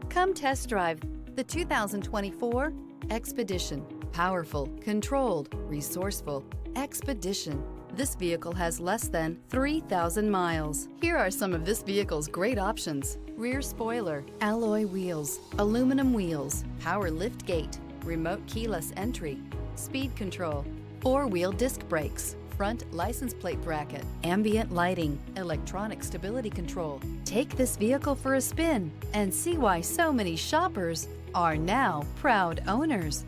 Come test drive the 2024 Expedition. Powerful, controlled, resourceful. Expedition. This vehicle has less than 3,000 miles. Here are some of this vehicle's great options: rear spoiler, alloy wheels, aluminum wheels, power lift gate, remote keyless entry, speed control, four-wheel disc brakes, front license plate bracket, ambient lighting, electronic stability control. Take this vehicle for a spin and see why so many shoppers are now proud owners.